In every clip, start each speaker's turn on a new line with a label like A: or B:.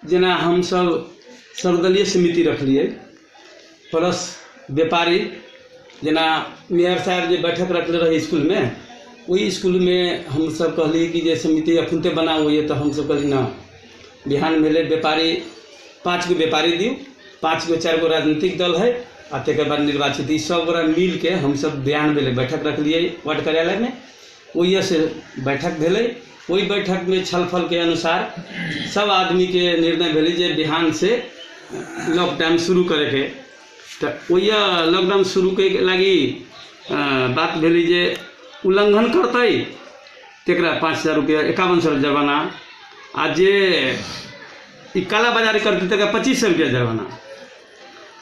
A: जना हम सब सर्वदलीय समिति रखलिए प्लस व्यापारी जना मेयर साहब जो बैठक रखले रहे स्कूल में, वही स्कूल में हम सब कहली कि जे समिति अखुनते बना हुई है, तो हम सब कहली ना बिहान मेले व्यापारी 5 गो व्यापारी दी, 5 गो 4 गो राजनीतिक दल है आ तक बाद निर्वाचित सब गोरा मिल के हम सब बिहान मेले बैठक रख लिए वार्ड कार्यालय में। वही से बैठक भेले, वही बैठक में छलफल के अनुसार सब आदमी के निर्णय भेले जे बिहान से लॉकडाउन शुरू करे के। तो वही लॉकडाउन शुरू के लगी बात भेली जे उल्लंघन करते तकरा 5000 रुपया 5100 जुर्माना, आ जे काला बाजारी करते तक 2500 रुपया जुर्माना।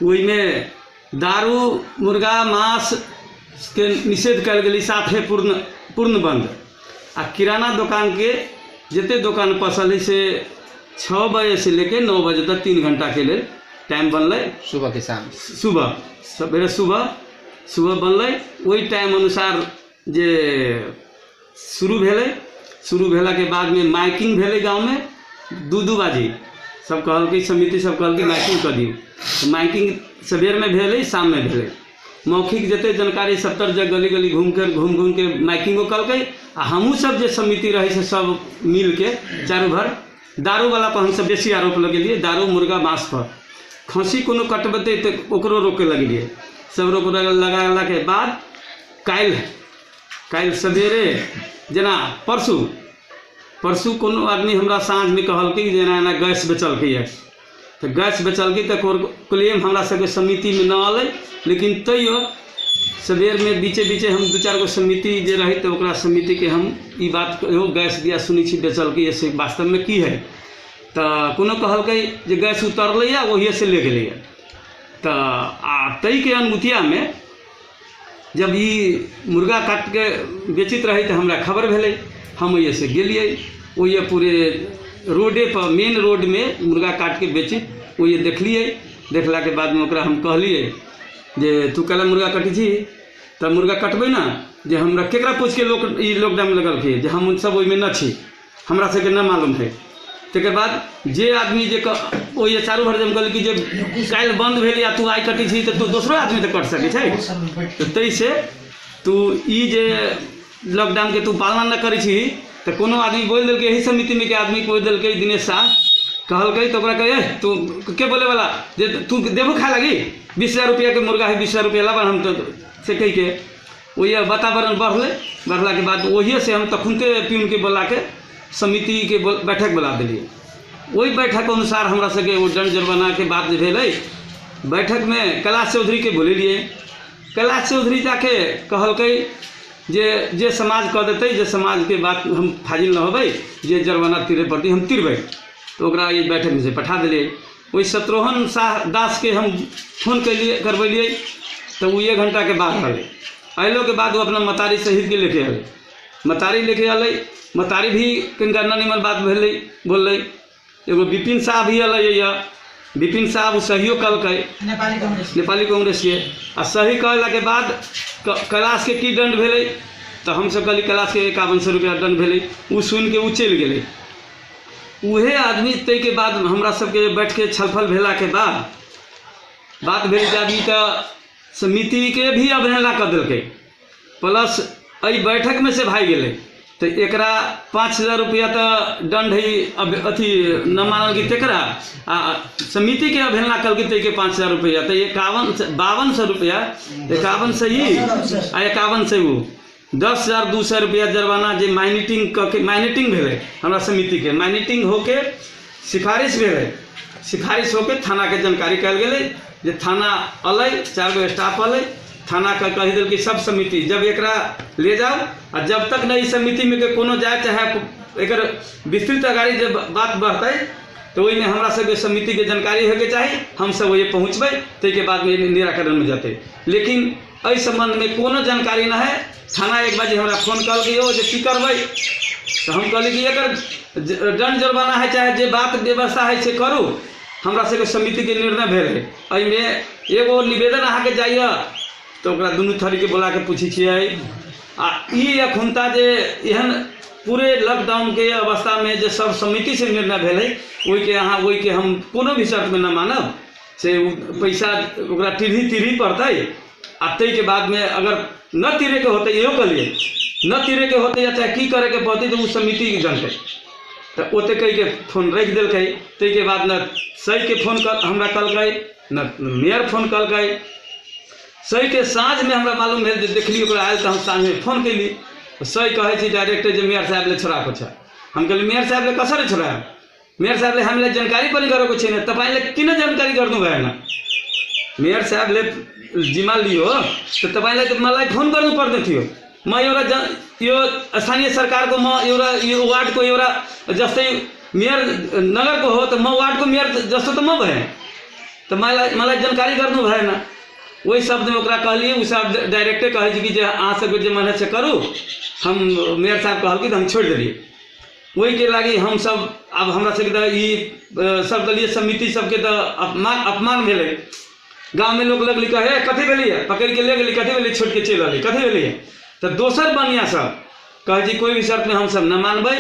A: वही में दारू मुर्गा मांस के निषेध कल गई, साफे पूर्ण बंद। आ किराना दुकान के जिते दुकान पसल है से 6 बजे से लेके 9 बजे तक 3 घंटा के लिए टाइम बनल,
B: सुबह के शाम,
A: सुबह सवेरे सुबह बनल। वही टाइम अनुसार जे शुरू भेला के बाद में माइकिंग भेले गांव में 2-2 बाजी सब कहल कि समिति सब कहल कि माइकिंग कर दियो। तो माइकिंग सवेर में भेले शाम में भेले। मौखिक जते जानकारी 70 जगह गली गली घूम के माइकिंगो कल। आ हमू सब जे समिति रहे से सब मिल के चारू भर दारू वाला पर हम सब बेसी आरोप लगेलिए, दारू मुर्गा मांस पर। खसी कोनो कटबते तो ओकरो रोके लगलिए। सब रोक लगाला के बाद काल सवेरे जना परसू कोनो आदमी हमरा साँझ में कहल कि जना गैस बेचल के, तो गैस बेचल के तो क्लेम हमरा सबके समिति में न आल, लेकिन तैयो सवेर में बीचे हम 2-4 गो समिति जे रही तो ओकरा समिति के हम ई बात गैस दिया सुनी छी बेचल के से वास्तव में की है। तो कोनो कहल जे गैस उतरल या वही से ले गए। तो तई के अनुमतिया में जब ये मुर्गा काट के बेचित रही तो हमरा खबर भेले, हम वही से गेलिए। वही पूरे रोडे पर मेन रोड में मुर्गा काट के बेची, वही देखलिए। देखला के बाद में ओकरा हम कहलिए जे तू कल मुर्गा कटी थी, तब मुर्गा कटबे ना जे हमरा केकरा पूछ के लॉकडाउन लगल के जे हम सब ओहिमे न छी, हमरा सबके न मालूम है। तकर बाद जे आदमी जे वही चारू भर जम कहल कि जे काल्हि बंद भेल या तू आई कटी छी तो तू दोसरो आदमी तो कट सके छै। तो तै से तू ई जे लॉकडाउन के तू पालना न करी छी तो कोनो आदमी बोल दिल के, यही समिति में के आदमी बोल दिल के दिनेश शाह कहल तो कहे तू के बोले वाला जे तू देबो खा लगी 20,000 रुपया के मुर्गा है 20,000 रुपया लाभ हम तो से कह के वही वातावरण बढ़ला के बाद वही से हम तखुनते पीन के बोला के समिति के बैठक बुला दिलिए। वही बैठक अनुसार हमरा सबके वो दंड जुर्माना के बात भेल। बैठक में कैलाश चौधरी के बोलिए। कैलाश चौधरी जाके कहल जे समाज कह देते जे समाज के बात हम फाजिल न होबै, जे जुर्माना तिरे पड़ती हम तिरबै। तो ओकरा ये बैठक में से पठा दिलिए। वही शत्रुघ्न दास के हम फोन करवलिए तो वो 1 घंटा के बाद आए। अलो के बाद वो अपना मतारी शहीद के लेके आए। मतारी लेके आए, मतारी भी कनिका निमन बात बोल। एगो विपिन साहब भी अल, विपिन साहब सहियो कल नेपाली कांग्रेस के आ सही कहला के बाद कैलाश के की दंड भेले तो हम सब कहली कैलाश के 5100 रुपया दंड भेले। उ सुन के उ चल गए। उहे आदमी तै के बाद हमरा सबके बैठ के छलफल भेला के बाद बात भेल जाबी तो समिति के भी अवहेलना कर दिलके, प्लस अई बैठक में से भाग गए। तो एकरा 5000 रुपया तो दंड है अब अथी न मानल गई तकरा आ समिति के अवहेलना कल गई के 5000 रुपया। तो 5200 रुपया 51 से ही आ 51 से वो 10,200 रुपया जुर्माना जे माइनिटिंग भेले हमरा समिति के माइनिटिंग होके सिफारिश भेले। सिफारिश होके थाना के जानकारी कल गए जे थाना अल 4 गो स्टाफ अल। थाना का कह दिल कि सब समिति जब एकरा ले जाओ आ जब तक नहीं समिति में के कोनो जाए चाहे एक विस्तृत अगाड़ी जब बात बढ़ते तो वही में हमरा सबके समिति के जानकारी होके चाहिए, हम सब वही पहुँचबे तै के बाद में निराकरण में जाते। लेकिन इस संबंध में कोनो जानकारी न है। थाना 1 बजे हमरा फोन कल गई जे की करबै तो हम कहली कि एकर दंड जुर्माना है चाहे जे बात व्यवस्था है से करू। हमरा सबके समिति के निर्णय भेल है। एहिमे एगो निवेदन अहाँके जाइए तो दुनू थरी के बोला के पूछी छियै आ ई अखुनता जे एहन पूरे लॉकडाउन के अवस्था में जो सब समिति से निर्णय भेल वही के अहाँ वही के हम कोनो भी शर्त में न मानब से पैसा ओकरा टीढ़ी पड़तै आ तै के बाद में अगर न तीरे के होते इहो कहलिए न तीरे के होते या चाहे की करे के पड़ते तो समिति जनते तो ओते कह के फोन रख दिल्कै तै के बाद न सही के फोन कर हमरा कहलकै न मेयर फोन कहलकै सही के साँझ में हमरा मालूम भेल देखली ओकरा आयल तो हम साँझ में फोन कैली सही कहे छी डायरेक्ट जे मेयर साहब ले छोड़ा को हम कहली मेयर साहब ले कसर छोड़ा मेयर साहब ले हमले जानकारी पनि गरेको छैन तपाईले किन जानकारी गर्नु भएन मेयर साहब ले जिम्मा लियो तो तपाईले त मलाई फोन गर्नु पर्ने थियो म एउटा यो स्थानीय सरकार को म एउटा यो वार्ड को एउटा जस्तै मेयर नगर को हो तो म वार्ड को मेयर जस्तो त म भए तो मलाई जानकारी गर्नु भएन वही शब्द में ओकरा कहलिए उ सब डायरेक्टे कहे कि जे अहाँ सबके जे मन से करू हम मेयर साहब कहलकै तो हम छोड़ दिलिए वही के लागी हम सब अब हमरा सबके सर्वदलीय समिति सबके तो अपमान भेलै गाँव में लोग लगली कहे कथी भेलिए पकड़ के ले गेली कथी भेलिए छोड़ के चलि अली कथी भेलिए तो दोसर बनिया सब कहे कोई भी शर्त में हम सब न मानबै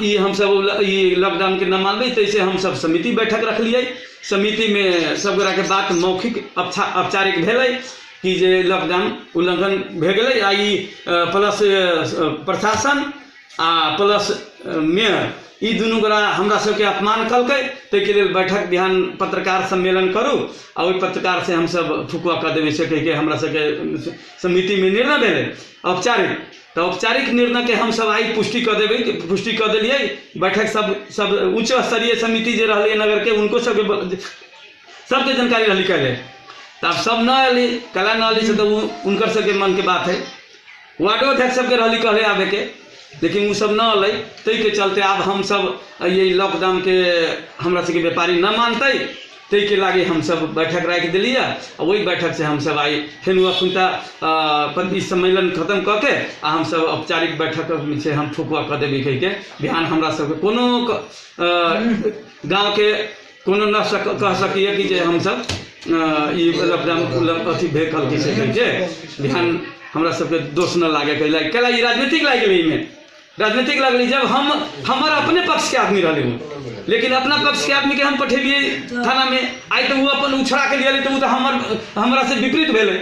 A: ई हम सब ई लॉकडाउन के न मानबै तैसे हम सब समिति बैठक रखलिए समिति में सब गोरा के बात मौखिक औपचारिक भेलै कि जे लॉकडाउन उल्लंघन भे गेलै आ ई प्लस प्रशासन आ प्लस मेयर ई दुनू गोरा हमरा सबके अपमान कलकै ताहिके लेल बैठक बिहान पत्रकार सम्मेलन करू आ ओहि पत्रकार से हम सब फुकुआ कऽ देबै से कहिके हमरा सबके समिति में निर्णय भेलै औपचारिक तो औपचारिक निर्णय के हम सब आई पुष्टि कर देवे पुष्टि कर दिलिए बैठक सब उच्च स्तरीय समिति जे रहले नगर के उनको सबके जानकारी रही कहले तब सब न अली कला न अली से तो उनकर सबके मन के बात है वार्डो अध्यक्ष सबके रही कहले आवे के लेकिन वो सब न अल तै के चलते अब हम सब ये लॉकडाउन के हमरा सबके व्यापारी न मानते तै के लागे हम सब बैठक रख दिलिए और वही बैठक से हम सब आई फिर अखुनता पति सम्मेलन खत्म करके आ हम सब औपचारिक बैठक से हम फुकुआ कर देवी कह के बिहान हमरा सबके कोनो गाँव के कोनो न कह सकिए कि जे हम सब ई लॉकडाउन अथी भे कल से कह के बिहान हमरा सबके दोष न लागे कैला ई राजनीतिक लाग गेलै में राजनीतिक लगली जब हम हमारा अपने पक्ष के आदमी रहे लेकिन अपना पक्ष के आदमी के हम पठेलिए थाना में आई तो वो अपन उछड़ा के लिए तो वो तो हमरा से विपरीत भेले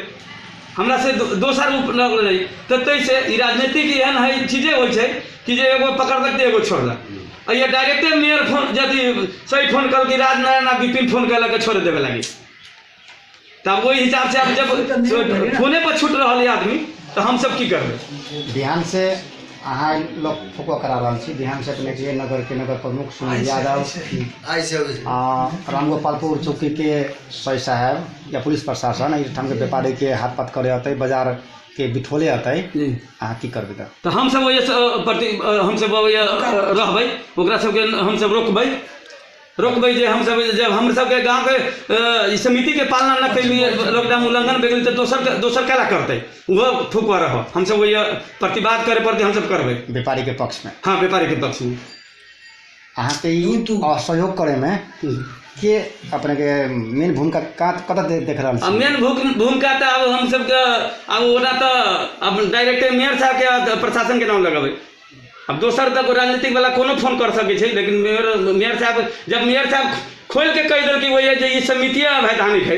A: हमरा से दोसर लगल तो तैसे ई राजनीतिक एहन है चीजें हो कि जे एगो पकड़लक तो एगो छोड़लक ये डायरेक्टे मेयर फोन यदि सही फोन कल कि राजनारायण आ विपिन फोन कल छोड़ देवे लगी तब वही हिसाब से अब जब फोने पर छूट रहा है आदमी तो हम सब की करबे
B: बिहान से अहाँ लोग फुकुआ करा रहा छी बिहान से अपने के नगर प्रमुख सुनील यादव रामगोपालपुर चौकी के सही साहब या पुलिस प्रशासन ठाम के व्यापारी के हाथ पात करे अतै बाजार के बिठोले अतै अहाँ की करबे तो
A: हम सब प्रति हम सब रहबै ओकरा सबके हम सब रोकबै जे हम सब जब हम सबके गाँव के समिति के पालना न कैलिए लॉकडाउन उल्लंघन भेल तो दोसर कैला करते वो फुकुआ रह हम सब वही प्रतिवाद करे पड़ते हम सब करबै
B: व्यापारी के पक्ष में
A: हाँ व्यापारी के पक्ष में
B: अहाँ के असहयोग करे में के अपने के मेन भूमिका कत देख रहा है
A: मेन भूमिका तो अब हम सबके अब ओना तो अब डायरेक्ट मेयर साहब के प्रशासन के नाम लगाबै अब दोसर तक राजनीतिक वाला कोनो फोन कर सके छे लेकिन मेयर साहब जब मेयर साहब खोल के कह दिल कि वही जे ई समिति अवैधानिक है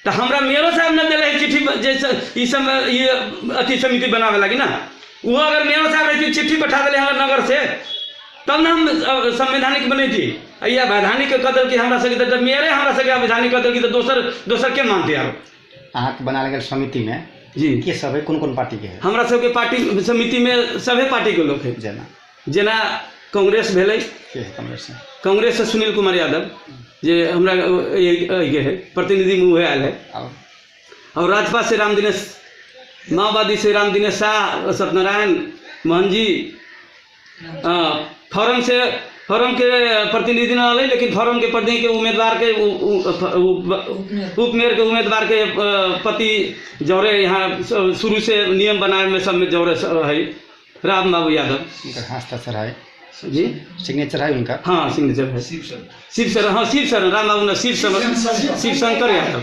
A: तो हमरा मेयरो साहब न दिले चिट्ठी जे ई सब ये अथी समिति बनावे लगी ना वो अगर मेयर साहब रहती चिट्ठी पठा दिले हमरा नगर से तब ना हम संवैधानिक बनैती ये अवैधानिक कदल कि हमरा सके जब मेयरे हमरा सके अवैधानिक कदल कि तो दोसर के मानते यार
B: अहाँ के बनाल गेल समिति में
A: जी
B: के सब है कौन पार्टी के है
A: हमरा सबके पार्टी समिति में सभे पार्टी के लोग है जेना कांग्रेस भेलै कांग्रेस से सुनील कुमार यादव जे हमरा ये है प्रतिनिधि में वह आयल है और राजपा से राम दिनेश माओवादी से राम दिनेश शाह सत्यनारायण मोहन जी फॉरम के प्रतिनिधि न अल लेकिन फॉरम के प्रतिनिधि के उम्मीदवार के उप मेयर के उम्मीदवार के पति जौरे यहाँ शुरू से नियम बनाए में सब में जौरे है राम बाबू यादव
B: हस्ताक्षर है
A: जी
B: सिग्नेचर है उनका
A: हाँ सिग्नेचर है शिव सर राम बाबू ने शिव शंकर यादव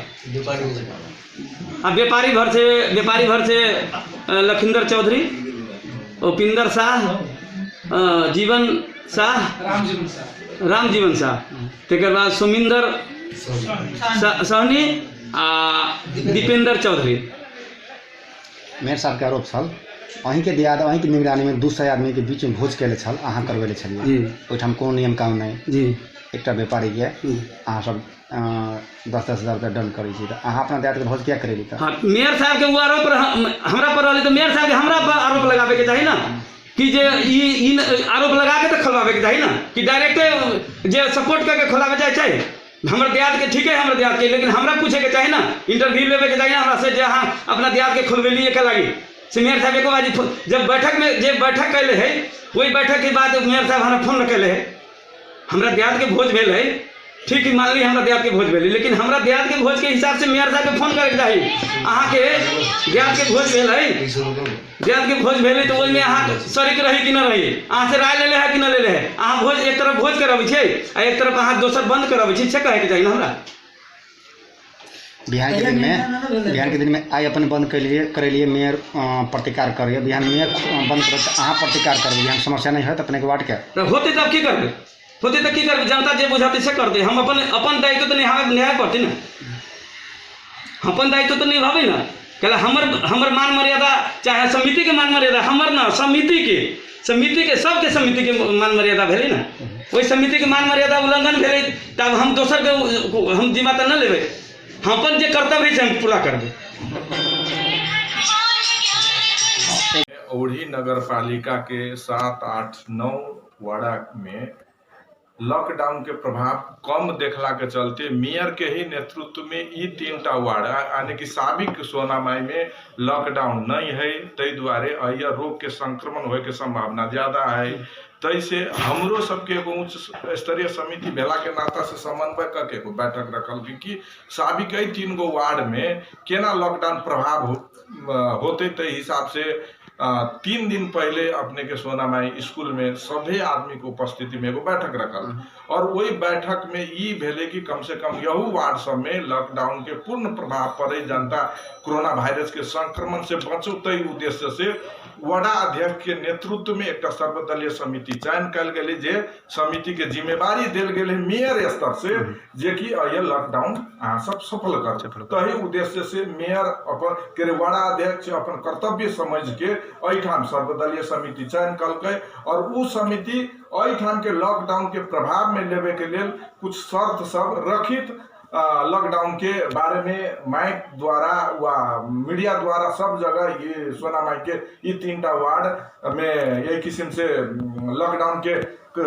A: व्यापारी भर से लखिंदर चौधरी उपिंदर शाह जीवन शाह, राम जीवन शाह, तकर बाद सुमिंदर सहनी आ दीपेंद्र चौधरी।
B: मेयर साहब के आरोप छल अहीं के दियाद अहीं के निगरानी में 200 आदमी के बीच में भोज कैले छल, अहाँ करवेले छलिए
A: जी।
B: ओहिठाम कोनो नियम कानून नहीं
A: जी।
B: एकटा व्यापारी के अहाँ सब 10-10 हज़ार रुपया दंड करै छी तऽ अहाँ अपना दियाद के भोज क्या करेली तऽ?
A: हाँ, मेयर साहब के वो आरोप हमरा पर रहले तो मेयर साहब के हमरा पर आरोप लगावे के चाही ना कि जे ई आरोप लगा के तो खोलवावे के चाही ना कि डायरेक्ट जे सपोर्ट करके खोलावे जाए चाहे। हमर दियाद के ठीक है, हमर दियाद के, लेकिन हमरा पूछे के चाही ना, इंटरव्यू लेवे के चाही ना हमरा से जे अहाँ अपना दियाद के खोलवेली के लागी। से मेयर साहब एको बाजी जब बैठक में जे बैठक कैले है वही बैठक के बाद मेयर साहब हमरा फोन कैले है, हमरा दियाद के भोज भेल है, ठीक है मान ली हमरा दियाद के भोज भेली, लेकिन हमरा दियाद के भोज के हिसाब से मेयर साहब के फोन करे के चाही। अहाँ के दियाद के भोज भेल है, दियाद के भोज भेले तो ओहिमे अहाँ शरीक रही कि न रही, अहाँ से राय लेले है कि न लेले है। अहाँ भोज एक तरफ भोज कराबै छै आ एक तरफ अहाँ दोसर बंद कराबै छी, से कहे के चाही ना हमरा।
B: बिहान के दिन में आइ अपन बंद करेलिए मेयर प्रतिकार करिए, बिहान मेयर बंद करत अहाँ प्रतिकार करबै, बिहान समस्या नहीं है तो अपने के वार्ड के
A: होते तब की करबै, होते तो की करबै, जनता जे बुझाते से करते। हम अपन दायित्व तो निभाए पड़ते ना, अपन दायित्व तो निभावे ना। कहला हमर मान मर्यादा चाहे समिति के मान मर्यादा हमर ना, समिति के सबके समिति के मान मर्यादा भेलै ना, ओहि समिति के मान मर्यादा उल्लंघन भेलै तब हम दोसर के हम जिम्मा तो न लेबै, हम अपन जे कर्तव्य है हम पूरा करबै।
C: औढ़ी नगर पालिका के 7, 8, 9 वार्डा में लॉकडाउन के प्रभाव कम देखला के चलते मेयर के ही नेतृत्व में ई 3टा वार्ड यानी कि साबिक सोनामाई में लॉकडाउन नहीं है, तै द्वारे यह रोग के संक्रमण होए के संभावना ज्यादा है। तैसे हमरो सबके एगो उच्च स्तरीय समिति भेला के नाता से समन्वय करके एगो बैठक रखल कि साबिक 3 गो वार्ड में केना लॉकडाउन प्रभाव होते, तै हिसाब से 3 दिन पहले अपने के सोनामाई स्कूल में सभी आदमी के उपस्थिति में एगो बैठक रखल और वही बैठक में ई भेले कि कम से कम यहू वार्ड सब में लॉकडाउन के पूर्ण प्रभाव पड़े, जनता कोरोना वायरस के संक्रमण से बचो, तई उद्देश्य से वडा अध्यक्ष के नेतृत्व में एक सर्वदलीय समिति चयन कल गए, जे समिति के जिम्मेवारी दिल गए मेयर स्तर से जे कि यह लॉकडाउन सब सफल कर। तही उद्देश्य से मेयर अपन के वडा अध्यक्ष अपन कर्तव्य समझ के अठाम सर्वदलीय समिति चयन कल और उ समिति अठाम के लॉकडाउन के प्रभाव में लेवे के लिए कुछ शर्त सब रखित लॉकडाउन के बारे में माइक द्वारा व मीडिया द्वारा सब जगह ये सोनामाई के ये 3टा वार्ड में एक किस्म से लॉकडाउन के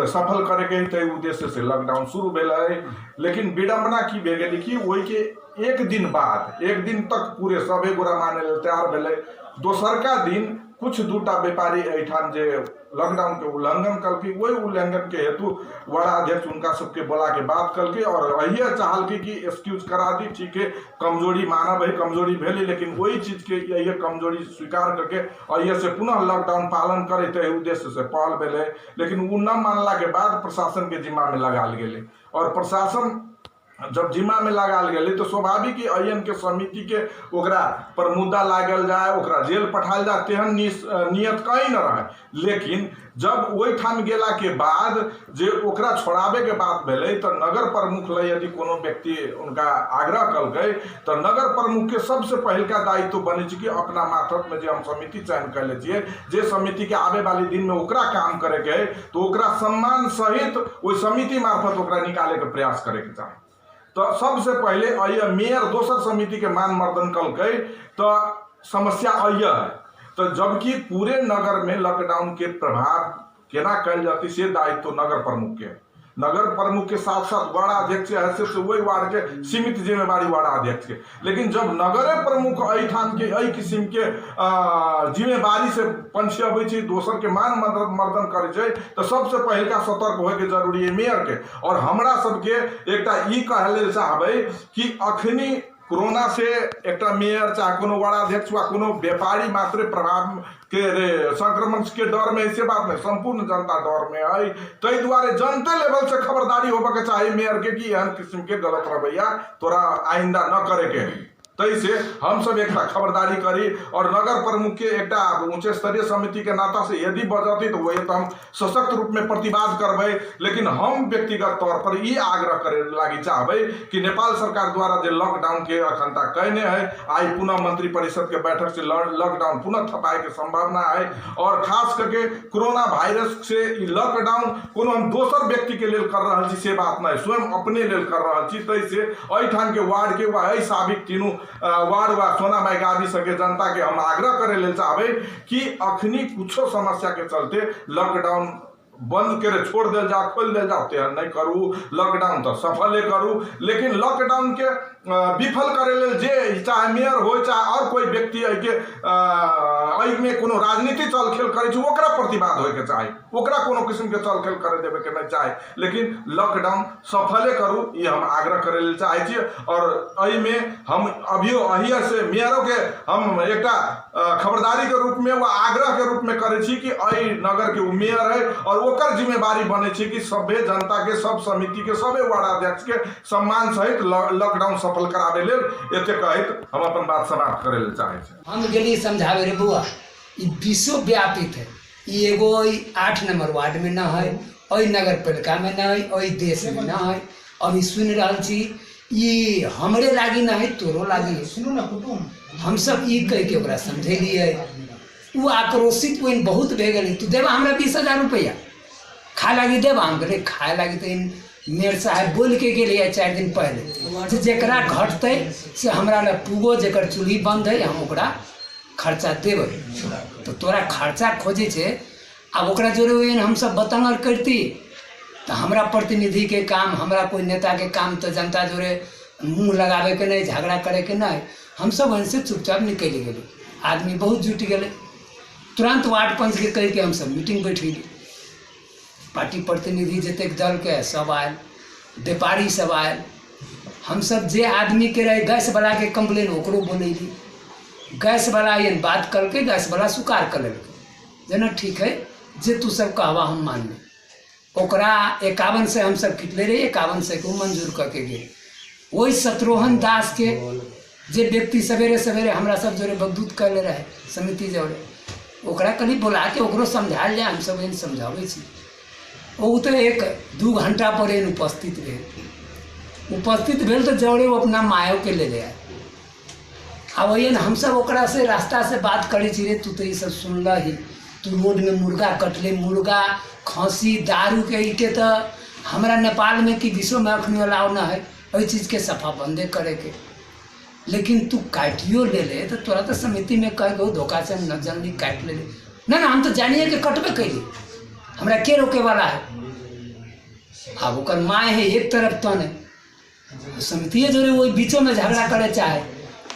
C: सफल करे के तय उद्देश्य से लॉकडाउन शुरू भेल है। लेकिन विडम्बना की भेल कि वही के एक दिन बाद एक दिन तक पूरे सभे गोरा माने तैयार भेले, दोसर का दिन कुछ 2टा व्यापारी एठाम जे लॉकडाउन के उल्लंघन कल वही उल्लंघन के हेतु बड़ा अध्यक्ष उनका सबके बोला के बात कल और यही चाहल कि एक्सक्यूज करा दी, ठीक है कमजोरी मानव है, कमजोरी भेली, लेकिन वही चीज के यही कमजोरी स्वीकार करके और ये से पुनः लॉकडाउन पालन करे तो उद्देश्य से पहल भेले। लेकिन वो न मानला के बाद प्रशासन के जिम्मा में लगाल गए और प्रशासन जब जिम्मा में लगाल गए तो स्वाभाविक ही अयन के समिति के ओकरा पर मुद्दा लागल जाए, ओकरा जेल पठाल जाए, तेहन नियत कहीं न रहे। लेकिन जब वही ठाम गेला के बाद जे ओकरा छोड़ावे के बात भेले तो नगर प्रमुख ले यदि कोनो व्यक्ति उनका आग्रह कल गए तो नगर प्रमुख के सबसे पहल का दायित्व बने कि अपना माथक में जो हम समिति चयन कर ले जे समिति के आवे वाले दिन में ओकरा काम करे के तो ओकरा सम्मान सहित वो समिति मार्फत ओकरा निकाले के प्रयास करे के चाहे। तो सबसे पहले मेयर दोसर समिति के मान मर्दन कल गए तो समस्या है। तो जबकि पूरे नगर में लॉकडाउन के प्रभाव केना कल जाती से दायित्व तो नगर प्रमुख के साथ साथ वार्ड अध्यक्ष हैसियत से वही वार्ड के सीमित जिम्मेवारी वार्ड अध्यक्ष के। लेकिन जब नगर प्रमुख अठाम के किस्म के जिम्मेवारी से पंछी अबै दोसर के मान मर्दन करे तो सबसे पहल का सतर्क होए के जरूरी है मेयर के। और हमरा सबके एकटा ई कहले चाहबै कि अखनी कोरोना से एक मेयर चाहे कोनो वार्ड अध्यक्ष वा कोनो व्यापारी मात्र प्रभाव के संक्रमण के डर में ऐसे बात नहीं, संपूर्ण जनता डर में है। तै द्वारे जनता लेवल से खबरदारी होबे के चाहिए मेयर के कि एहन किस्म के गलत रवैया तोरा आइंदा न करे के। तै से हम सब एक खबरदारी करी और नगर प्रमुख के एक उच्च स्तरीय समिति के नाता से यदि बजती तो वही तो हम सशक्त रूप में प्रतिवाद करबे। लेकिन हम व्यक्तिगत तौर पर ये आग्रह करे लागी चाहबे कि नेपाल सरकार द्वारा जो लॉकडाउन के अखंडता कहने है, आई पुनः मंत्री परिषद के बैठक से लॉकडाउन पुनः थपाए के संभावना है। और खास करके कोरोना वायरस से लॉकडाउन कोनो हम दोसर व्यक्ति के लेल कर रहा छी से बात नहीं, स्वयं अपने लेल कर रहा छी। तैसे एठाम के वार्ड के व साबिक तीनों वार्ड व सोनामाई गावी सके जनता के हम आग्रह करे लेल चाहबे कि अखनी कुछो समस्या के चलते लॉकडाउन बंद करे छोड़ दिल जाओ, खोल दिल जाओ, तेहन नहीं करू। लॉकडाउन तो सफले करू, लेकिन लॉकडाउन के विफल करे लेल जे चाहे मेयर हो चाहे और कोई व्यक्ति में कोनो राजनीति चलखेल करे ओकरा प्रतिवाद होय के चाहे, ओकरा कोनो किस्म के चलखेल करे देवे के नहीं चाहे, लेकिन लॉकडाउन सफले करू ये हम आग्रह करे लेल चाहे छी। और एहि में हम अभी अहिया से मेयरों के हम एक खबरदारी के रूप में व आग्रह के रूप में करे छी कि एहि नगर के मेयर है और ओकर जिम्मेवारी बने छी कि सभे जनता के सब समिति के सबे वार्डाध्यक्ष के सम्मान सहित लॉकडाउन सफल करावे लेल एते कहत हम अपन बात समाप्त करे लेल चाहे छी।
D: हम गेली समझावे रे बुआ ई विश्वव्यापित है, ई एगो 8 नंबर वार्ड में ना है, ओई नगर पालिका में ना है, ओई देश में ना है। अभी सुन रहा छी ई हमरे लागी ना है, तोरो लागी है। सुनो ना कुटुम, हम सब ई कह के ओकरा समझेलिए, वो आक्रोशित वो बहुत भे गए। तू देवा हमरा 20,000 रुपया खाए लागी देवा, हम कहले खाए लागी तो इन मेयर साहब बोल के गेलिए 4 दिन पहले जेकरा घटते से हमरा ले पुगो, जेकर चूल्ही बंद है हम ओकरा खर्चा देवे। तो तोरा खर्चा खोजे छे, अब ओकरा जोरे हम सब बतंगर करती तो हमरा प्रतिनिधि के काम, हमरा कोई नेता के काम तो जनता जोरे मुंह लगावे के नहीं, झगड़ा करे के नहीं। हम सब वहीं से चुपचाप निकल गए। आदमी बहुत जुट गए, तुरंत वार्ड पंच के कह के हम सब मीटिंग बैठ गई। पार्टी प्रतिनिधि जतेक दल के सब आयल, व्यापारी सब आयल। हम सब जे आदमी के रहे गैस वाला के कंप्लेन ओकरो बोलेली, गैस वाला ये बात करके गैस वाला स्वीकार कर लेलकै जना ठीक है जे तू सब कहवा हम मान ले। ओकरा 51 से हम सब कितले रहे, 51 से को मंजूर करके गए। वही शत्रुघ्न दास के जे व्यक्ति सवेरे सवेरे हमरा सब जोरे बगदूत कर ले रहे समिति जोरे, ओकरा कभी बुला के ओकरो समझायल जाए। हम सब इन समझावे छी। वो तो 1-2 घंटा पर इन उपस्थित भेल तो जोड़े वो अपना मायो के ले आए। अब वही हम सब ओकरा से रास्ता से बात करे छी, रे तू तो ये सब सुनल ही, तू रोड में मुर्गा कटले, मुर्गा खसी दारू के तो हमारा नेपाल में कि विश्व में अखनी अलाव ना है वही चीज़ के सफा बंदे करे के। लेकिन तू काटियो ले ले तो तोरा तो समिति में कह गो धोखा से न जल्दी काट ले ना हम तो जानिए कि कटबे कैली, हमरा के रोके वाला है। अब ओकर माए है एक तरफ तो नहीं, समिति जोरे वही बीचों में झगड़ा करे चाहे।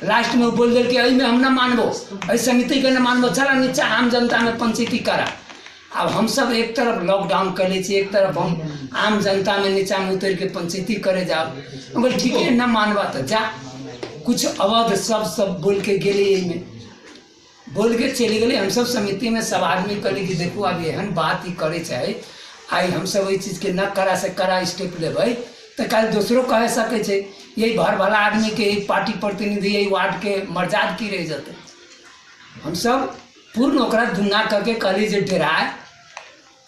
D: लास्ट में वो बोल दिल कि में हम ना मानबो, ऐ समिति के ना मानबो, चला नीचा आम जनता में पंचायती करा। अब हम सब एक तरफ लॉकडाउन कर ले, एक तरफ हम आम जनता में नीचा में उतर के पंचायती करे जाओ। बोले ठीक है ना मानवा तो जा। कुछ अवध सब बोल के गेले, में बोल के चली गए। हम सब समिति में सब आदमी कहले कि देखो अब एहन बात ही करे चाहे, आई हम सब वही चीज़ के न करा से करा स्टेप लेबै तो कल दूसरों कह सके छे। यही भर भला आदमी के यही पार्टी प्रतिनिधि यही वार्ड के मर्याद की रह जाते। हम सब पूर्ण ओकरा दुंगा करके कहली जे डराए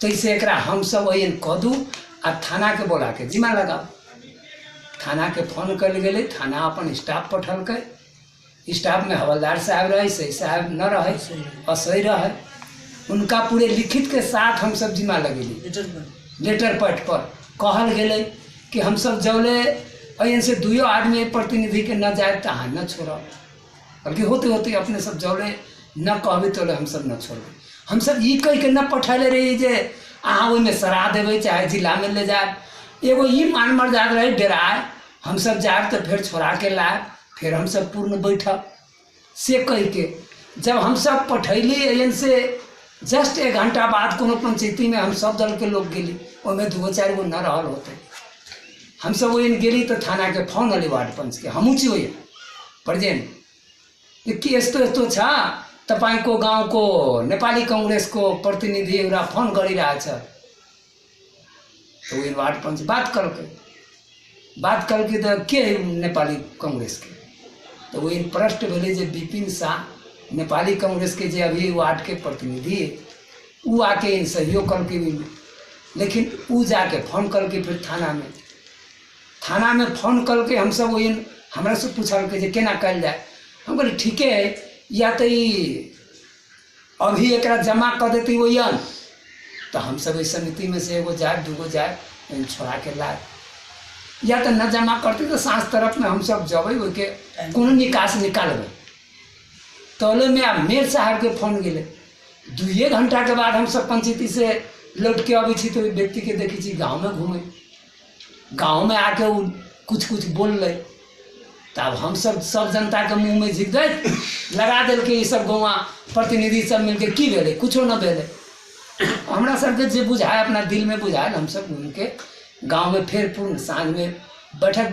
D: तैसे एकरा हम सब वही कह दू आ थाना के बोला के जिम्मा लगाओ। थाना के फोन कर गए, थाना अपन स्टाफ पठलकै। स्टाफ में हवलदार साहब रहे, सही साहब न रहे, असही रहे। उनका पूरे लिखित के साथ हम सब जिम्मा लगेली। लेटर पैड पर कहल गए कि हम सब जौले अन से 2 आदमी प्रतिनिधि के न जाए तहाँ न छोड़, बल्कि होते होते अपने सब जौले न कहबे तो हम सब न छोड़। हम सब ये कह के न पठैले रही जे अहाँ ओहिमे सराह देवे चाहे जिला में ले जाए। एगो ये मान मर्यादा रहे डराए हम सब जाए तो फिर छोड़ा के लाए, फिर हम सब पूर्ण बैठक से कह के जब हम सब पठैली एन से जस्ट 1 घंटा बाद कोनो पंचायती में हम सब दल के लोग गेली, ओहिमे 2-4 गो न रहल होते। हम सब वही गेली तो थाना के फोन अली वार्ड पंच के, हमू छी प्रेजेंट कि यस्तो छ तपाईको गाँव को नेपाली कांग्रेस को प्रतिनिधि एउटा फोन गरिरहेछ। तो वही वार्ड पंच बात करके तो के नेपाली कांग्रेस के तो वही प्रश्न भेले जे विपिन शाह नेपाली कांग्रेस के जे अभी वार्ड के प्रतिनिधि है वो आके इन सहयोग करके भी, लेकिन वो जाके फोन करके फिर थाना में फोन करके हम सब वही हमरा से पूछल के जे केना कल जाए। हम बोले ठीक है, या तो अभी एक जमा कर देती वही, तो हम सब इस समिति में से एगो जाए दूगो जाए छोड़ा के लाए, या तो न जमा करते तो सांस तरफ में हम सब जब के कोनो निकास निकालबे। तौले में अब मेयर साहब के फोन गए, 2 घंटा के बाद हम सब पंचायती से लौट के अभी छी तो व्यक्ति के देखी छी गाँव में घूमे, गाँव में आके वो कुछ बोल रहे, तब हम सब जनता के मुँह में झिक दे लगा दिल के ये सब गौवा प्रतिनिधि सब मिलके की भेले, कुछो न भेले। हमरा सबके जे बुझाए अपना दिल में बुझाए, हम सब घूम के गाँव में फिर पूर्ण साँझ में बैठक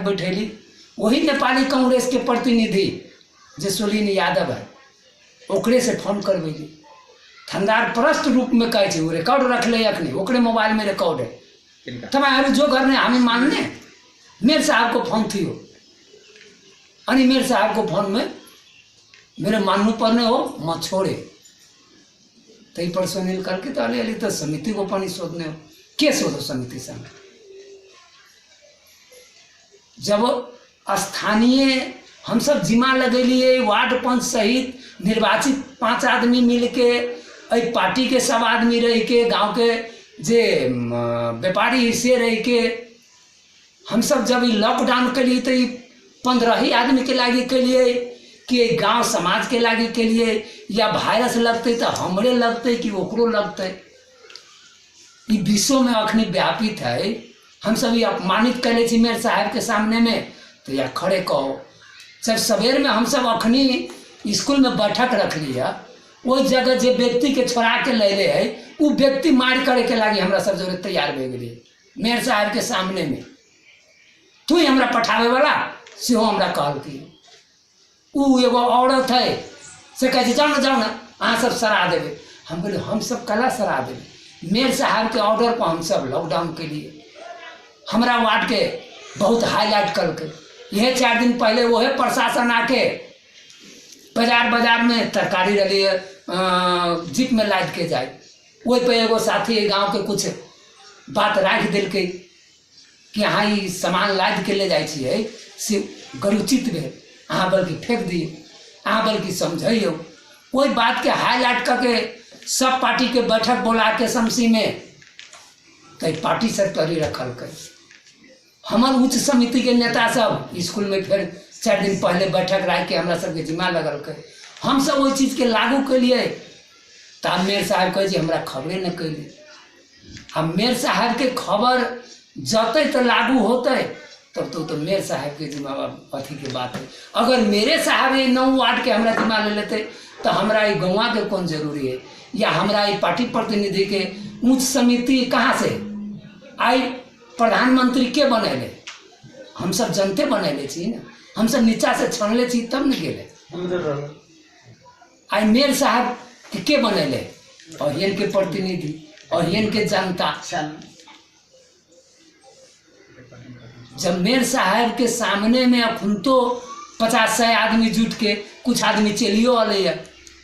D: बैठेली। वही नेपाली कांग्रेस के प्रतिनिधि जे सोलिन यादव है ओकरे से फोन करबेली, थानेदार प्रश्न रूप में कहे छे, वो रिकॉर्ड रख ले अखनी ओकरे मोबाइल में रिकॉर्ड है, तुम्हारे जो करने हमें मानने। मेयर साहब को फोन थी अनि मेयर साहब को फोन में मेरे मानू पड़ने हो मत छोड़े, तई पर सुनील करके तो अली तो समिति को पानी शोधने हो, के शोधो समिति से। जब स्थानीय हम सब जिम्मा लगेलिए, वार्ड पंच सहित निर्वाचित 5 आदमी मिल के पार्टी के सब आदमी रह के, गांव के जे व्यापारी हिस्से रह के, हम सब जब लॉकडाउन के लिए तो 15 ही आदमी के लागे के लिए कि गांव समाज के लागे के लिए, या वायरस लगते तो हमरे लगते कि ओकरो लगते, ये विश्व में अखनी व्यापित है। हम सब ये अपमानित करे छी मेयर साहब के सामने में, तो या खड़े कहो। जब सवेर में हम सब अखनी स्कूल में बैठक रख लिया, वो जगह जो व्यक्ति के छोड़ा के ले है वो व्यक्ति मार करे के लागे हमरा सब जरूरत तैयार भे गए मेयर साहब के सामने में। तू ही हमरा पठावे वाला सेहो हमरा कहलती, वो एगो औरत है से कहे जाओ ना अहाँ सब सरा देवे। हम बोले हम सब कला सरा देवे, मेयर साहब के ऑर्डर पर हम सब लॉकडाउन के लिए हमरा वार्ड के बहुत हाईलाइट करके, यह 4 दिन पहले वो है प्रशासन आके बाजार में तरकारी रही जीप में लाद के जाए, वही पे एगो साथी गांव के कुछ बात राख दिल के कि अहाँ ये सामान लाद के ले जाए छिए से गरुचित भेल, अहाँ बल्कि फेंक दिए, अहाँ बल्कि समझियो। वही बात के हाईलाइट करके सब पार्टी के बैठक बोला के शमसी में कई पार्टी सेक्रेटरी रखल कर। हमार उच्च समिति के नेता सब स्कूल में फिर 4 दिन पहले बैठक रख के हमरा सबके जिम्मा लगल कर, हम सब वही चीज़ के लागू के लिए। तब मेयर साहब कहे जी हमरा खबरें न कैली, हम मेयर साहब के खबर जते तो लागू होते तब तो मेयर साहब के जिम्मा अथी के बात है। अगर मेरे साहब ये 9 वार्ड के हमरा जिम्मा ले लेते तो हमरा ये गौवा के कौन जरूरी है, या हमरा ये पार्टी प्रतिनिधि के उच्च समिति कहाँ से आई, प्रधानमंत्री के बनेले, हम सब जनते बनेले छी ना, हम सब नीचा से छानले छी तब न गेले। आई मेयर साहब के बनेले, और हियन के प्रतिनिधि और हियन के जनता। जब मेयर साहब के सामने में अखुन तो 50-100 आदमी जुट के कुछ आदमी चलियो अले,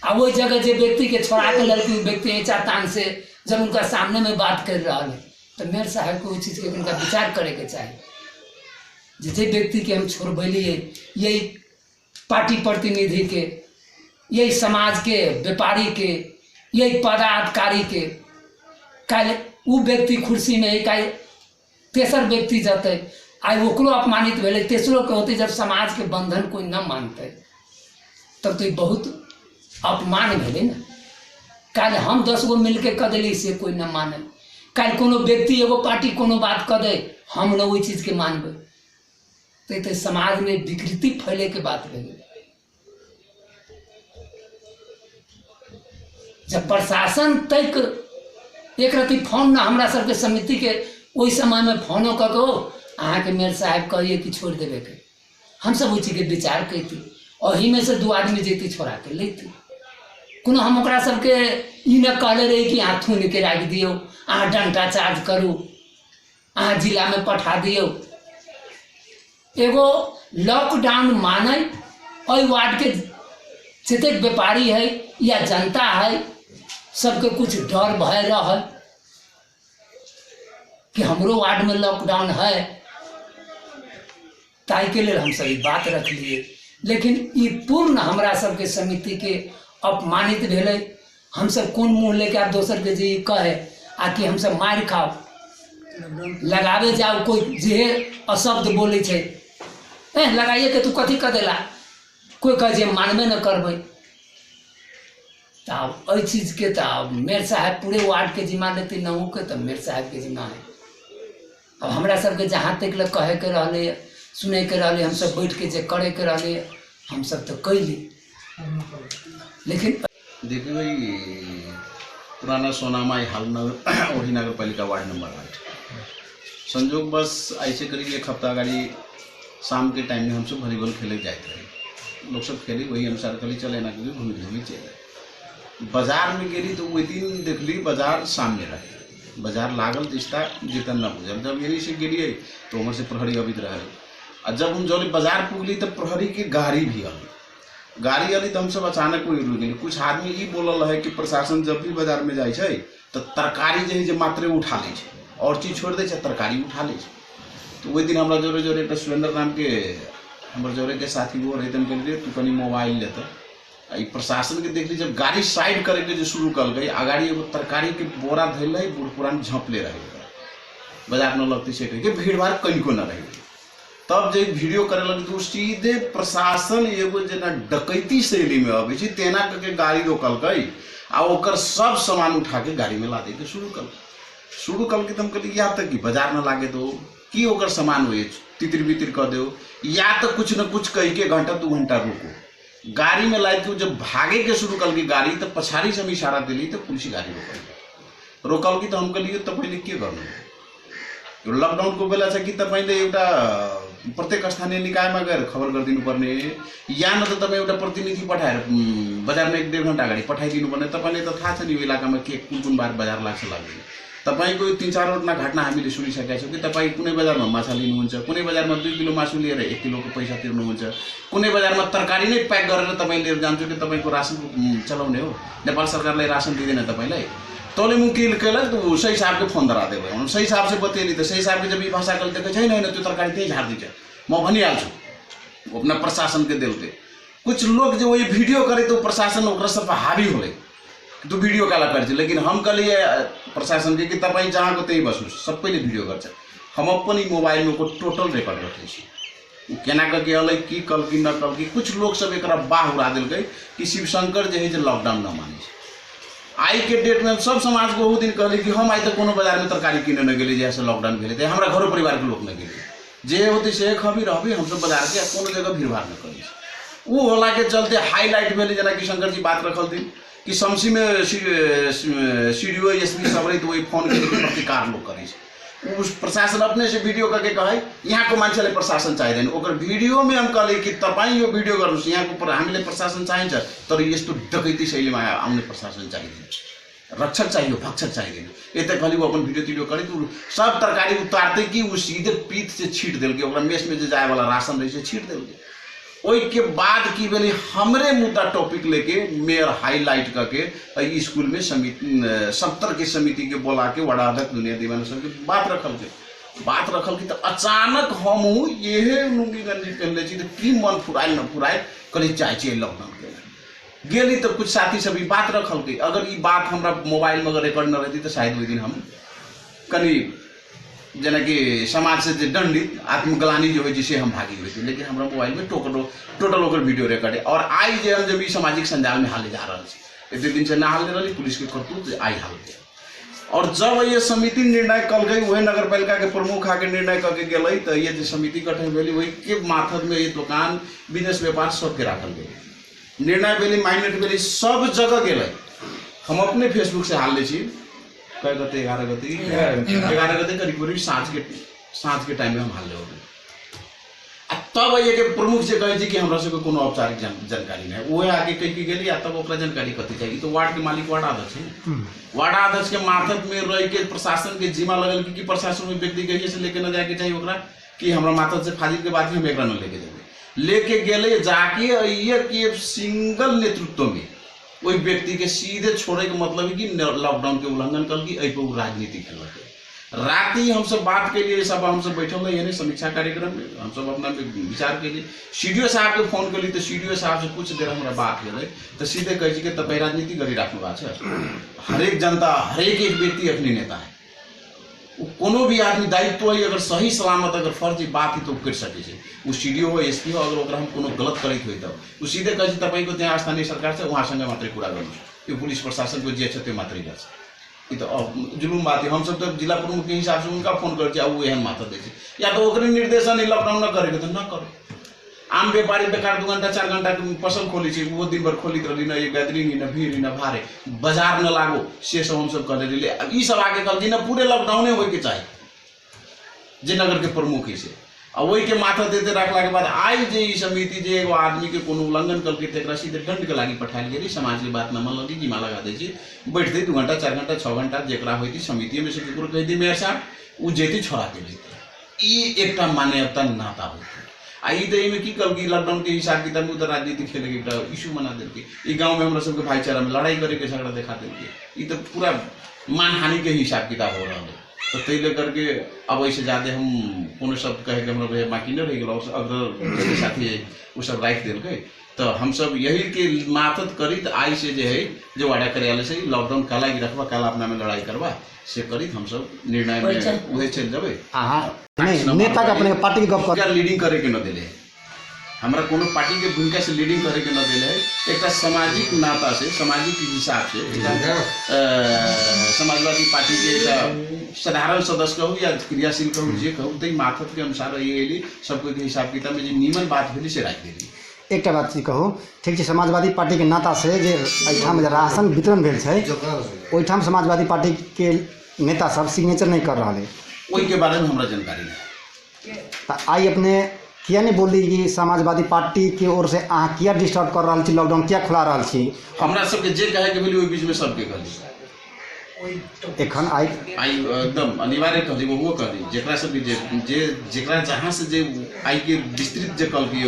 D: आ वही जगह जो व्यक्ति के छोड़ा के लड़की व्यक्ति ऐसा तान से जब उनका सामने में बात कर रहा है, तो मेयर साहब को उस चीज़ के उनका विचार करे के चाहिए। जिसे व्यक्ति के हम छोड़बेलिए, यही पार्टी प्रतिनिधि के, यही समाज के व्यापारी के, यही पदाधिकारी के, कल वो व्यक्ति कुर्सी में एक तेसर व्यक्ति जाते आई ओकरो अपमानित भेले, तेसरो के होते जब समाज के बंधन कोई न मानते तब तो बहुत अपमान भेले ना। कल हम 10 गो मिल के कह दिली से कोई न माने, कल कोनो व्यक्ति एगो पार्टी कोनो बात कह दे हम न वही चीज के मानबे, तो समाज में विकृति फैले के बात भेले। जब प्रशासन तक एक रति फोन ना हमरा सबके समिति के वही समय में फोनो कर दो अहाँ के मेयर साहब कहिए कि छोड़ देवे के, हम सब उसी के विचार करती और ही में से 2 आदमी जेती छोड़ा के लेती। कोनो हम ओकरा सबके ई न कहले रही कि अहाँ थून के राख दियो, अहाँ डंटा चार्ज करू, अहाँ जिला में पठा दियो। एगो लॉकडाउन माने और वार्ड के जतेक व्यापारी है या जनता है सबके कुछ डर भय रहल कि हमरो वार्ड में लॉकडाउन है, ताई के लिए हम सभी बात रख लिए। लेकिन ये पूर्ण हमरा सबके समिति के अपमानित भेले। हम सब कौन मुँह लेके आप दोसर के जी कहे आकि हम सब मार खाओ लगावे जाओ, कोई जे अशब्द बोले छे लगाइए के तू कथी कर देला, कोई कहे जे मानबे न करबे। तब एहि चीज के तब मेयर साहब पूरे वार्ड के जिम्मा लेते न हो के, तब मेयर साहब के जिम्मा है। अब हमरा सबके जहाँ तक ले कहे के रहले सुने के रहले, हम सब बैठ के जे करे के रहले हम सब तो कैली। लेकिन
E: देखिए भाई, पुराना सोनामा हाल नगर वही नगर पालिका वार्ड नंबर 8 संजोग बस ऐसे करीब एक हफ्ता अगाड़ी शाम के टाइम में हम सब वॉलीबॉल खेले जाते रहे। लोग सब खेली वही अनुसार कली चले ना कभी घूमी घूमी चले। बाजार में गेली तो वही दिन देखली बाजार सामने रहे, बाजार लागल दिशता जितन न बुझल। जब यही से गेलिए तो उमर से प्रहरी अबित रहे, और जब हम जब बाजार पुगली तब प्रहरी की गाड़ी भी आई। गाड़ी अली तो हम सब अचानक कोई रुक गई। कुछ आदमी ये बोलल है कि प्रशासन जब भी बाजार में जाए तो तरकारी जो है जो मात्रे उठा ले, और चीज छोड़ दे तरकारी उठा ले। तो वही दिन हमारा जोरे जोरे एक सुरेंद्र नाम के हमारे जोरे के साथी वो रहते हैं, तू कहीं मोबाइल लेता प्रशासन के देख ली। जब गाड़ी साइड करे के जो शुरू कर गई, आगाड़ी एगो तरकारी के बोरा धैल है, बूढ़ पुरान झपले रहे बाजार न लगती से भीड़ भाड़ कहीं को न रही। तब जब वीडियो करे लगी तो सीधे प्रशासन एगो जना डकैती शैली में अभी तेना करके गाड़ी रोकल गई आ ओकर सब सामान उठा के गाड़ी में ला दे के शुरू कल के। तुम कहली या तक कि बाजार न लागे तो कि ओकर सामान हुए तितिर बितिर कर दो, या तो कुछ न कुछ कह के घंटा 2 घंटा रुको। गाड़ी में लाद के जब भागे के शुरू कल की गाड़ी, तब पछाड़ी से हम इशारा दिली तो पुलिस गाड़ी रोकल की। तो हम कहलिए तब पहले के गर्नु लॉकडाउन को बेला कि तपाईले एउटा प्रत्येक स्थानीय निकायमा गएर खबर गरिदिनुपर्ने, या न त तपाईँ एउटा प्रतिनिधि पठाएर बजारमा 1-1.5 घन्टा अगाडि पठाइदिनुपर्ने। तपाईँले त थाहा छ नि यो इलाकामा के कुन बार बजार लाग्छ लाग्दैन। तपाईँको 3-4वटा घटना हामीले सुनिसकेका छौँ कि तपाईँ कुनै बजारमा माछा लिनुहुन्छ, कुनै बजारमा 2 किलो मासु लिएर 1 किलोको पैसा तिर्नुहुन्छ, कुनै बजारमा तरकारी नै प्याक गरेर तपाईँ लिएर जान्छ कि तपाईँको रासन चलाउने हो। नेपाल सरकारले रासन दिँदैन तपाईँलाई। तोले मुकिल कैलक तो सही साहब के फोन धरा देवे, हम सही साहब से बतेली तो सही साहब के जब ये भाषा कल देखे छै नहीं तो तरकारी त्यही झाड़ दीजिए म भनिहाल्छु अपना प्रशासन के दिल के। कुछ लोग जो ये वीडियो करे तो प्रशासन ओकरा सब पर हावी होले तो वीडियो काला कर। लेकिन हम कहलिए प्रशासन के कि तपाईँ जहाँ को त्यही बसु सबैले वीडियो गर्छ। हम अपन मोबाइल में को टोटल रिकॉर्ड रखे छी केना करके अलै की कल की न कल की। कुछ लोग सब एकरा बाह उड़ा दिल गई कि शिवशंकर जो है जो लॉकडाउन न मानी। आई के डेट में हम सब समाज को दिन कहले कि हम आई तो कोनो बाजार में तरकारी किने न गेली जैसे लॉकडाउन भेले थे, हमरा घरो परिवार के लोग न गेली जे होते से खबी रहबी हम सब बाजार के कोनो जगह भीड़ भाड़ न करी। वो होला के चलते हाईलाइट भेले जना कि शंकर जी बात रखल थी कि समसी में सीडीओ एसपी सब रही तो वही फोन के प्रतिकार लोग करी। उस प्रशासन अपने से वीडियो करके कहे यहाँ को मान्छेले प्रशासन चाहिए। ओकर वीडियो में हम कहले कि तपाईँ यो वीडियो गर्नुस्, यहाँ को हामीले प्रशासन चाहिन्छ तर यस्तो डकैती शैलीमा आउने प्रशासन चाहिए, रक्षक चाहिए, भक्षक चाहिए। यता कहली वो अपन वीडियो तीडियो करे तो सब तरकारी उतारते कि वो सीधे पीठ से छीट दिल के मेस में जो जाए वाला राशन रही से छीट दिल के। ओई के बाद की बेली हमरे मुद्दा टॉपिक लेके मेयर हाईलाइट करके स्कूल में समिति 70 के समिति के बोला के वड़ा अध्यक्ष दुनिया दीवाना सब के बात रखल के तो अचानक हम ये लुंगी गंजी पहनले छी तो की मन फुराइल न फुराइल कली चाहिए लॉकडाउन के गेली तो कुछ साथी सब बात रखल के। अगर ये बात हमरा मोबाइल में अगर रिकॉर्ड न रहती तो शायद वही दिन हम कनी जना कि समाज से दंडित आत्मग्लानी जो है जिसे हम भागी हुए थे। लेकिन हमारा मोबाइल में टोटल ओकर वीडियो रिकॉर्ड है। और आई जे हम जब सामाजिक संजाल में हाले जा रहा है 1-2 दिन से ना हाल रही पुलिस के करतूत आई हाल दिया। और जब ये समिति निर्णय कल गई वही नगर पालिका के प्रमुख आके निर्णय करके गई तो ये जो समिति गठन भेली वही के मार्फत में ये दुकान बिजनेस व्यापार सबके राखल गई। निर्णय भेली माइनेट भेली सब जगह गए। हम अपने फेसबुक से हाल ले छी कई गते 11 गते करीब साँझ के टाइम में हम हाल ले हो। तब ये के प्रमुख से कहे कि हमरा सबके कोनो औपचारिक जानकारी नहीं वो आगे कह के गेली तब ओकरा जानकारी कथी चाहिए। तो वार्ड के मालिक वार्ड अध्यक्ष है, वार्ड अध्यक्ष के मार्फत में रह के प्रशासन के जिम्मा लगल कि प्रशासन में व्यक्ति के से लेके न जाके चाहिए ओकरा कि हमरा माता से फाजिल के बाद हम एकरा न लेके जाबे, लेके गेले जाके ये कि सिंगल नेतृत्व में वही व्यक्ति के सीधे छोड़े के मतलब है कि लॉकडाउन के उल्लंघन कर की पर राजनीति खेल रात ही हम सब बात के लिए सब हम सब बैठे हुए यानी समीक्षा कार्यक्रम में हम सब अपना विचार के लिए सीडीओ साहब के फोन कर ली तो सीडीओ साहब से कुछ देर हमारा बात करे तो सीधे कहे कि तपाईँ राजनीति करी राख्नु भएको छ। हरेक जनता हरेक एक व्यक्ति अपनी नेता है, कोनो भी आदमी दायित्व है अगर सही सलामत अगर फर्जी बात ही तो कर सके वो सीडीओ हो एसपी हो अगर ओकरा हम कोनो गलत करैत होइ त वो सीधे कहे तपाईको त्यहाँ स्थानीय सरकार छ उहाँसँग मात्रै कुरा गर्नु, यो पुलिस प्रशासन को जे छ त्यो मात्रै गर्छ। ये तो जुलूम बात है, हम सब तो जिला प्रमुख के हिसाब से उनका फोन कर वो एहन माथा दे या तो ओकरे निर्देशन है लॉकडाउन न करेगा तो न करो। आम व्यापारी बेकार 2 घंटा 4 घंटा पसल खोली छे वो दिन भर खोलित रही न ये गैदरिंग न भीड़ न भारे बाजार न लागो से सब हम सब कर ले ई सब आगे कल न पूरे लॉकडाउन हो के चाहिए जे नगर के प्रमुख ही से और वही के माथा देते रखला के बाद आई जे ई समिति जे एगो आदमी के कोनो उल्लंघन करके तेकरा सीधे दंड के लागी पठायल गेली, समाज के बात न मानल जिम्मा लगा दे छी बैठते 2 घंटा 4 घंटा 6 घंटा जेकरा होती समिति में से केकरो कह दी मेयर साहब उ जेती छोड़ा के लेते ई एकटा मान्यता नाता होती आई तो इमे की कल की लॉकडाउन के हिसाब किताब में उधर राजनीति खेले के इशू बना देलके ई गांव में हमरा सबके भाईचारा में लड़ाई करे के झगड़ा दिखा देलके ई तो पूरा मानहानि के हिसाब किताब हो रहा है। तो तै लेकर के अब ऐसे ज़्यादा हम कोनो शब्द कहे के हमरा बाकी न रह गेल अगर साथी वो सब राख देलके तो हम सब यही के माथत करित आई से जे है जो वाड़ा कार्यालय से लॉकडाउन काला की रखवा काला अपना में लड़ाई करवा से करित हम सब निर्णय में उहे चल जाबे।
B: नहीं नेता का अपने पार्टी के गप कर
E: लीडिंग करे के न देले हमरा कोनो पार्टी के भूमिका से लीडिंग करे के न देले है एक सामाजिक नाता से सामाजिक हिसाब से समाजवादी पार्टी के साधारण सदस्य कहूँ या क्रियाशील कहूँ जे कहूँ तई माथत के अनुसार ये सबको हिसाब किताब में नीमन बात भेली से राख देली।
B: एक बात कहूँ ठीक है समाजवादी पार्टी के नाता से जे एहिठाम राशन वितरण भेल छै ओहिठाम समाजवादी पार्टी के नेता सब सिग्नेचर नहीं कर रहा है
E: वही के बारे में हमरा जानकारी नहीं।
B: आई अपने किया नहीं बोली कि समाजवादी पार्टी की ओर से अहाँ किया डिस्टर्ब कर रहा छी लॉकडाउन क्या खुला रहा छी
E: हमरा सबके जे कहे के भेली ओहि बीच में सबके कहली
B: एखन आई
E: एकदम अनिवार्य कहली वो कहली जेकरा सब जे जेकरा जहाँ से जे आई के विस्तृत जे कल की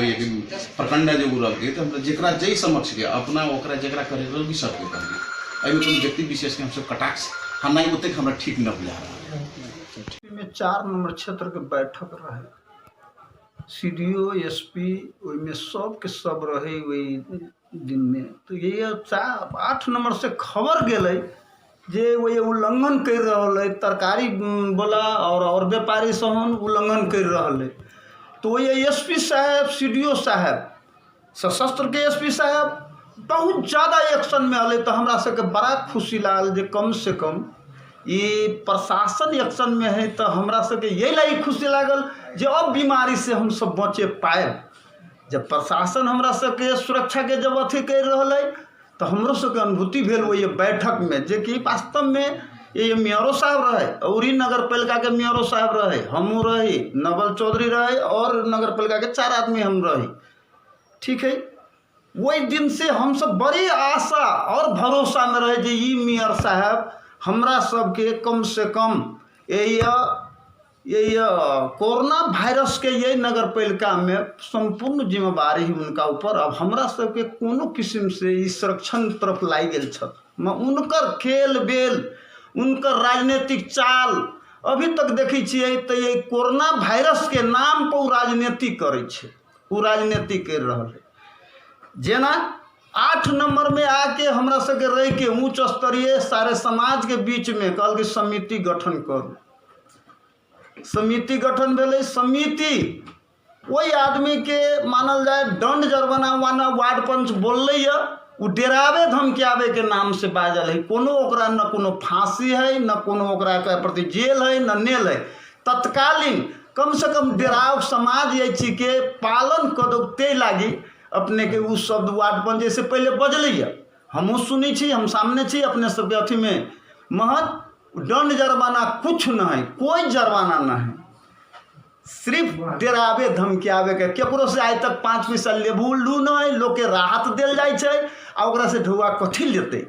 E: प्रखंड जो उड़ल के तो हम जेकरा जे समक्ष के अपना ओकरा जेकरा करे रहल भी सबके कहली एहिमे कोनो व्यक्ति विशेष के हम सब कटाक्ष हम नहीं ओते हमरा ठीक न बुझा रहा
F: में 4 नंबर क्षेत्र के बैठक रहे सीडीओ एसपी में सब के सब रहे वही दिन में तो ये 8 नंबर से खबर गए जे वो उल्लंघन कर रहा है तरकारी वाला और व्यापारी सहन उल्लंघन कर रहा है तो ये एसपी साहब सीडीओ साहब सशस्त्र के एसपी साहब बहुत ज़्यादा एक्शन में आए तो हमरा सबके बड़ा खुशी लागल जे कम से कम ये प्रशासन एक्शन में है तो हमरा सबके यही लगी खुशी लागल जे अब बीमारी से हम सब बचे पाए जब प्रशासन हमरा सबके सुरक्षा के जब अथी कर रहा है तो हमरो सबके अनुभूति भेल वो ये बैठक में जे कि वास्तव में ये मेयरो साहब रहे और नगर पालिका के मेयरो साहब रहे हमू रही नवल चौधरी रहे और नगर पालिका के 4 आदमी हम रही ठीक है। वही दिन से हम सब बड़ी आशा और भरोसा में रहे जे ई मेयर साहब हमरा सबके कम से कम ये कोरोना वायरस के ये नगर पालिका में संपूर्ण जिम्मेवारी उनका ऊपर अब हमरा सबके कोनो किस्म से ई संरक्षण तरफ लाई गेल छत उनकर खेल बेल उनकर राजनीतिक चाल अभी तक देखै छियै तो ये कोरोना वायरस के नाम पर राजनीति करै छै राजनीति कर रहल है जेना 8 नंबर में आके हमरा सबके रह के उच्च स्तरीय सारे समाज के बीच में कल के समिति गठन करू समिति गठन भेलै समिति वही आदमी के मानल जाए दंड जुर्माना वाना वार्ड पंच बोललै है वो डरावे धमकियावे के नाम से बाजल है कोनो ओकरा न कोनो फांसी है न कोनो ओकरा के प्रति जेल है न नेल है तत्कालीन कम से कम डराव समाज ये चीज के पालन करते लागी अपने के उस शब्द वार्ड पंच जैसे पहले बजलै हमहूँ सुनी छी हम सामने छी अपने सबके अथी में महत दंड जुर्माना कुछ न है कोई जुर्माना न है सिर्फ डरावे धमकियावे के केकरो से आज तक 5 पैसा लेबू लू न है लोग के राहत दिल जाए छै आ ओकरा से ढुआ कथी लेते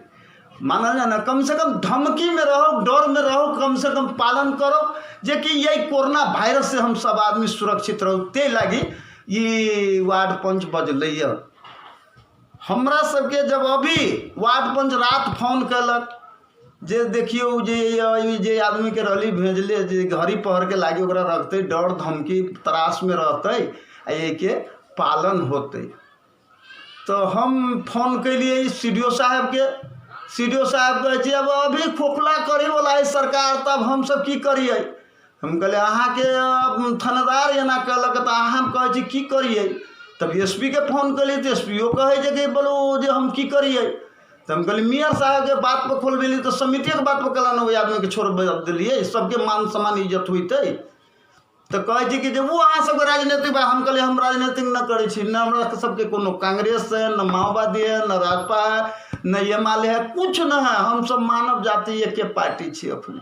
F: मानल जाए ना कम से कम धमकी में रहो डर में रहो कम से कम पालन करो जे कि यही कोरोना वायरस से हम सब आदमी सुरक्षित रहू ते लागी ये वार्ड पंच बजलै। हमरा सबके जब अभी वार्ड पंच रात फोन कलक जे देखियो जे आदमी के रली भेजले जे घड़ी पहर के लागे ओकरा रखते डर धमकी त्रास में रहते आ ये के पालन होते। तो हम फोन कैलिए CDO साहब के। CDO साहब कहे अब अभी खोखला करे वाला है सरकार, तब हम सब की करिए। हम कहले अहाँ के थानेदार एना कहलक तो अहाँ कहे की करिए। तब SP के फोन कलिए तो SPO कहे कि बोलो जे हम की करिए। तो हम कहली मियाँ साहब के बात पर खोलबेली तो समिति के बात पर कला न वही आदमी के छोड़ दिलिए, सबके मान सम्मान इज्जत हुईते। तो कहे कि जब वो अहाँ सबके राजनीतिक बा, हम कहले हम राजनीतिक न करे छी, न हमरा सबके कोनो कांग्रेस है, न माओवादी है, न राजपा है, न एमाले है, कुछ न है। हम सब मानव जाति एक पार्टी छी। अपने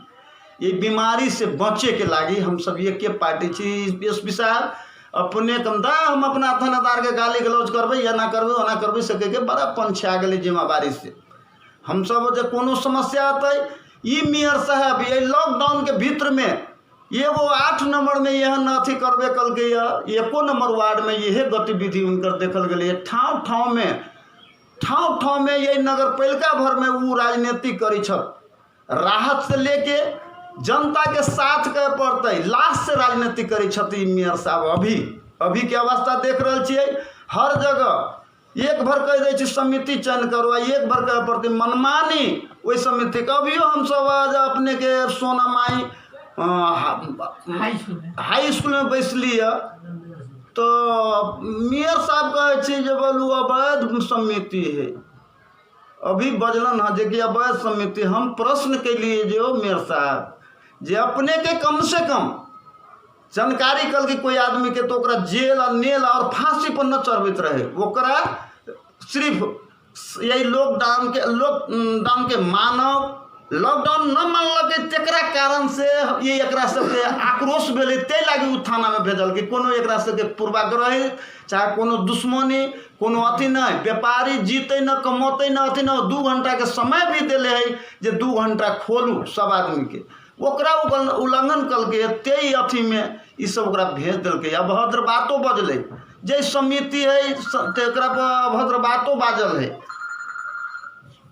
F: ये बीमारी से बचे के लागी हम सब एक पार्टी छी। SP साहब अपने कमदा हम अपना थानेदार के गाली गलौज करबे या ना करबे ओना करबे सके के बड़ा पंछा गेले जिम्मेवारी से। हम सब जो कोनो समस्या आते ई मेयर साहब ये लॉकडाउन के भीतर में ये वो 8 नंबर में यह अथी करबे कल के एको नंबर वार्ड में यह गतिविधि उनकर देखल गए। ठाव ठाव में ये नगर पालिका भर में वो राजनीति करी राहत से लेके जनता के साथ के पड़ते लास्ट से राजनीति करी छथि मेयर साहब। अभी के अवस्था देख रहे छिए, हर जगह एक भर कह दे समिति चयन करो, एक भर कह पड़ती मनमानी वही समिति का। अभियो हम सब आज अपने के सोनामाई हाई स्कूल में बैसली है तो मेयर साहब कहे जे बोलू अवैध समिति है। अभी बजलन है जे कि अवैध समिति। हम प्रश्न के लिए जो मेयर साहब जे अपने के कम से कम जानकारी कल के कोई आदमी के तो ओकरा जेल और नेल और फांसी पर न चढ़बैत रहे, ओकरा सिर्फ यही लॉकडाउन के मानव लॉकडाउन न मानलक तेकरा कारण से ये एकरा सबके आक्रोश भेले ते लागी उ थाना में भेजल कि कोनो एकरा सबके पूर्वाग्रह चाहे कोनो दुश्मनी कोनो अथी नहीं। व्यापारी जीते न कमौते न अथी न 2 घंटा के समय भी दिले है जे 2 घंटा खोलू सब आदमी के, ओकरा उल्लंघन कल के ते अथी में ई सब ओकरा भेज दिलके। अभद्र बातो बजले जे समिति है तेकरा पर अभद्र बातो बाजल है।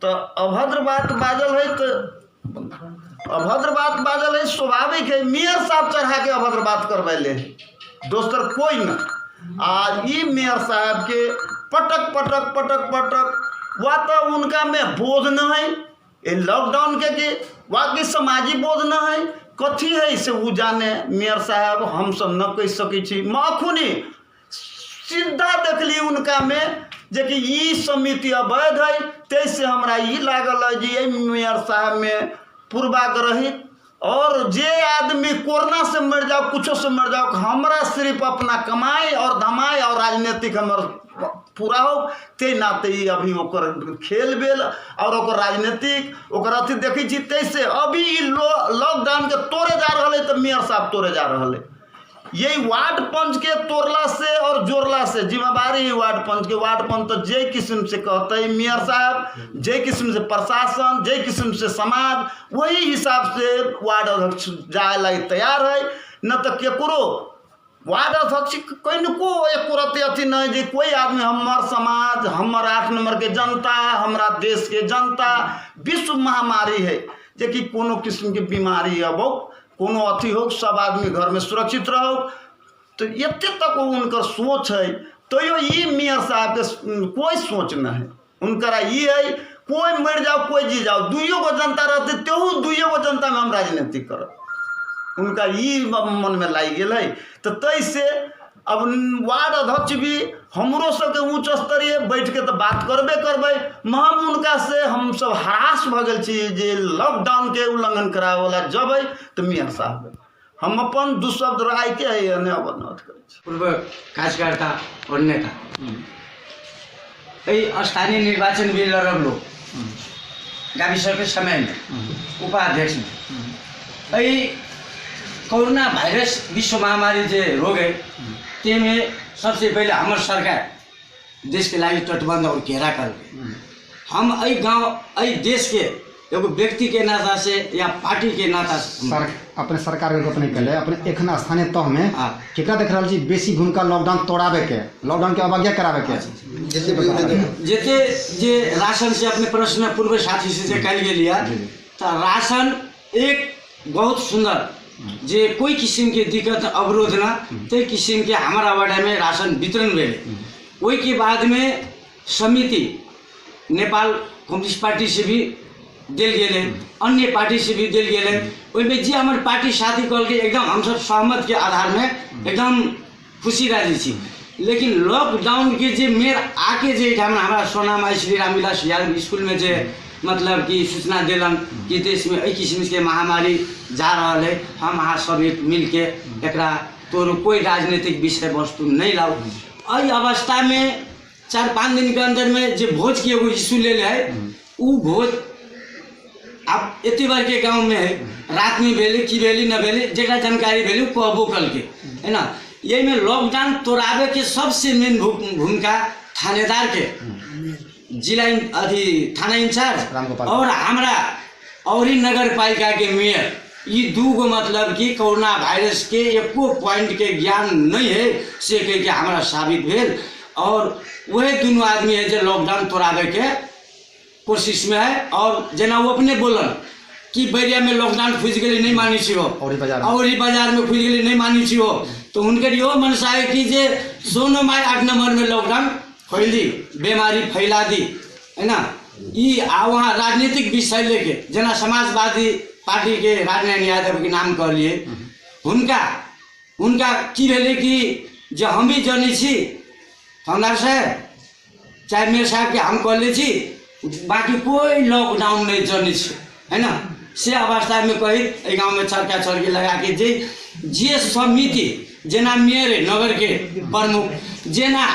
F: तो अभद्र बात बाजल है तो अभद्र बात बाजल है स्वाभाविक है। मेयर साहब चढ़ा के अभद्र बात करवैले दोस्तर कोई न। आ ई मेयर साहब के पटक वह तो उनका में बोझ न है ये लॉकडाउन के वाकई समाजी बोझ न है कथी है से वो जाने। मेयर साहब हम सब न कह सकै छी। मखुनी सीधा देखली उनका में जे कि ई समिति अवैध है, तैसे हमरा ई लागल है जे मेयर साहब में पूर्वाग्रहित और जे आदमी कोरोना से मर जाओ कुछो से मर जाओ, हमरा सिर्फ अपना कमाई और धमाई और राजनीतिक हमर पूरा हो ते नाते अभी ओकर खेल बेल और ओकर राजनीतिक ओकर अथी देखी छी। तैसे अभी लॉकडाउन के तोड़े जा रहा है तो मेयर साहब तोड़े जा रहा है। यही वार्ड पंच के तोड़ला से और जोड़ला से जिम्मेवारी है वार्ड पंच के। वार्ड पंच तो जय किस्म से कहते हैं मेयर साहब, जय किस्म से प्रशासन, जय किस्म से समाज, वही हिसाब से वार्ड अध्यक्ष जाए लगे तैयार है। न तो केकरो वार्ड अध्यक्ष कनिको एको रत्ती अथी नहीं जे कोई आदमी हमार समाज हमार 8 नंबर के जनता हमारा देश के जनता विश्व महामारी है जे कि कोनो किस्म की बीमारी अब कोनो अथी हो सब आदमी घर में सुरक्षित रहो। तो एते तक उनकर सोच है। तो ये मेयर साहब के कोई सोच न है। उनका ये है कोई मर जाओ कोई जी जाओ, 2 गो जनता रहते तेहू 2 गो जनता में हम राजनीति करब, उनका ये मन में लाई गेल है। तो तैसे अब वार्ड अध्यक्ष भी हमरो सबके उच्च स्तरीय बैठ के तो बात करबे करबे। हम उनका से हम सब हरास भ गेल छी जे लॉकडाउन के उल्लंघन करावे वाला जब है तो मेयर साहब हम अपन 2 शब्द राय के है अवनत करे छी।
G: पूर्व कार्यकर्ता और नेता स्थानीय निर्वाचन भी लड़ब लोग गाविस के समय में उपाध्यक्ष में कोरोना वायरस विश्व महामारी जो रोग है ते में सबसे पहले हमार सरकार देश के लिए तटबंध और घेरा कर हम गाँव देश के एगो व्यक्ति के नाता से या पार्टी के नाता से
B: सर अपने सरकार के गप नहीं कले अपने एखन स्थानीय तह में
G: हाँ।
B: केकरा देख रहल छी बेसी भूमिका लॉकडाउन तोड़ाबे के लॉकडाउन के अवज्ञा कराबे के
G: जते जे राशन से अपने प्रश्न पूर्व साथी से कल गेलिया तो राशन एक बहुत सुंदर जे कोई किस्म के दिक्कत अवरोध ना ते किस्म के हमारा वार्ड में राशन वितरण भेल वही के बाद में समिति नेपाल कम्युनिस्ट पार्टी से भी दिल गए अन्य पार्टी से भी दिल गए में जे हमारे पार्टी साथी कल के एकदम हम सब सहमत के आधार में एकदम खुशी राजी छी लेकिन लॉकडाउन के जे मेर आके जे हमारा सोनामाई श्री रामविलास यादव स्कूल में जे मतलब कि सूचना दिलन कि देश में एहि किस्म के महामारी जा रहा है हम अहाँ सब एक मिल के एकरा तोरो कोई राजनीतिक विषय वस्तु नहीं लाओ एहि अवस्था में 4-5 दिन के अंदर में जो भोज के एगो इशू ले है वो भोज अब एते बार के गांव में है रात में भेले की भेली न भेले जरा जानकारी भेली कहबो कल के है ना यही में लॉकडाउन तोड़ावे के सबसे मेन भूमिका थानेदार के जिला अथी थाना इंचार्ज और हमारा और नगर पालिका के मेयर ये दूगो मतलब कि कोरोना वायरस के एको पॉइंट के ज्ञान नहीं है से कह के हमारा साबित भेल और वही दोनों आदमी है जो लॉकडाउन तोड़ावे के कोशिश में है और जना वो अपने बोलन कि बैरिया में लॉकडाउन खुज गई नहीं मानी छी हो और ही बाजार में खुज गई नहीं मानी छी हो तो उनके यो मनसा है कि जे सोनो माई 8 नंबर में लॉकडाउन खोल दी बीमारी फैला दी है ना ये वहाँ राजनीतिक विषय लेके जना समाजवादी पार्टी के राजनारायण यादव के नाम कह लिए उनका की भेले कि जो हम भी जानी छी थानेदार साहब चाहे मेरे साहब के हम कह ले छी बाकी कोई लॉकडाउन नहीं जानी छी है ना से अवस्था में कही गाँव में चरका चरकी लगा के जे समिति जना मेयर नगर के प्रमुख जना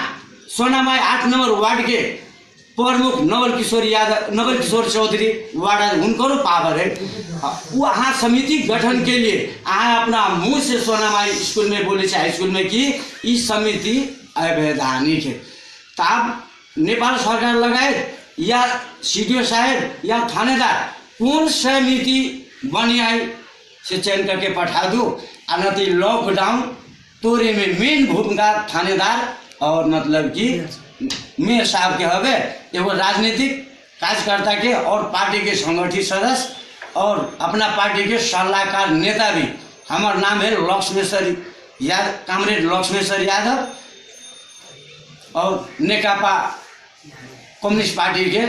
G: सोनामाई 8 नंबर वार्ड के प्रमुख नवल किशोर चौधरी वार्ड उनको पावर है वहाँ समिति गठन के लिए अहाँ अपना मुँह से सोनामाई स्कूल में बोले हाई स्कूल में कि इस समिति अवैधानिक है तब नेपाल सरकार लगाए या सीडीओ साहब या थानेदार कौन समिति बनी आई से चयन करके पठा दो अनति लॉकडाउन तोड़े में मेन भूमिका थानेदार और मतलब कि मेयर साहब के हवे एगो राजनीतिक कार्यकर्ता के और पार्टी के संगठित सदस्य और अपना पार्टी के सलाहकार नेता भी हमार नाम है लक्ष्मेश्वर यादव कामरेड लक्ष्मेश्वर यादव और नेकपा कम्युनिस्ट पार्टी के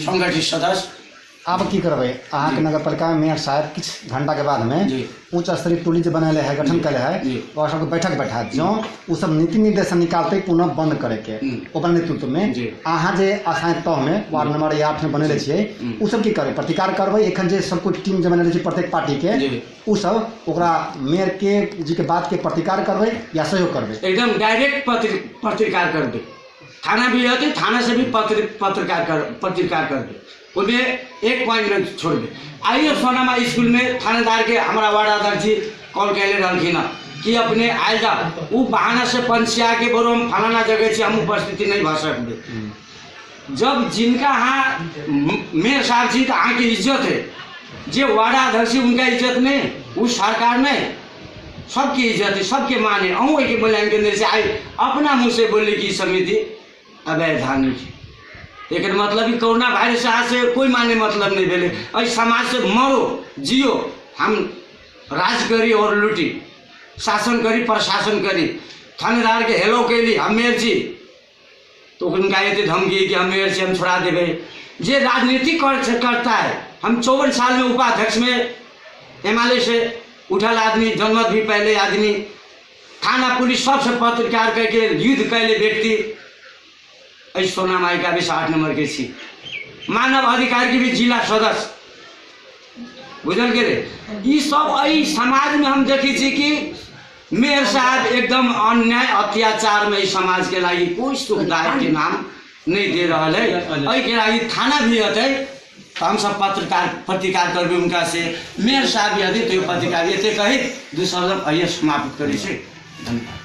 G: संगठित सदस्य
B: आब की करबे अहाँ के नगर पालिका में मेयर साहब कुछ घंटा के बाद में उच्च स्तरीय टोली जो बनले है गठन करे है और सबके बैठक बैठा जो वो सब नीति निर्देशन निकालते पुनः बंद करे के ओकर नेतृत्व में अहाँ जे असाइन तह में वार्ड नंबर 8 में बनले छिए उ सब की करे प्रतिकार करबे एखन जे सब कुछ टीम जे बनले छै प्रत्येक पार्टी के उ सब ओकरा मेयर के जी के बात के प्रतिकार करबे या सहयोग करबे
G: एकदम डायरेक्ट प्रतिकार करबे थाना भी है थाना से भी प्रतिकार कर दे उनमें एक पॉइंट में छोड़ दे आइए सोनामा स्कूल में थानेदार के हमारा वार्ड अध्यक्ष जी कॉल कैले रहलखिन कि अपने आए जाओ वो बहाना से पंचिया के बोरो हम फलाना जगह से हम उपस्थिति नहीं भा सकते जब जिनका हाँ मेयर साहब जी तो अहाँ की इज्जत है जो वार्ड अध्यक्ष उनका इज्जत नहीं उस सरकार में सबकी इज्जत है सबके माने अहूँ के मूल्यांकन केंद्र से आए अपना मुँह से बोले कि समिति अवैधानिक है लेकिन मतलब कि कोरोना वायरस से कोई माने मतलब नहीं भेले अरे समाज से मरो जियो हम राज करी और लूटी शासन करी प्रशासन करी थानेदार के हेलो के लिए हम मेयर जी तो उनका ये धमकी कि हम मेयर से हम छोड़ा देवे जे राजनीति करता है हम 54 साल में उपाध्यक्ष में MLA से उठल आदमी जनमत भी पहले आदमी थाना पुलिस सबसे पत्रकार करके युद्ध कैले व्यक्ति सोनामाई का भी 8 नंबर के छी मानव अधिकार की भी जिला सदस्य बुझल के सब समाज में हम देखी छी कि मेयर साहब एकदम अन्याय अत्याचार में इस समाज के लगी कोई सुखदायक के नाम नहीं दे रहा है के लगी थाना भी हते तो हम सब प्रतिकार करबे उनका से मेयर साहब भी हते तो पत्रकार ये कही 2 शब्द समाप्त करी छै धन्यवाद।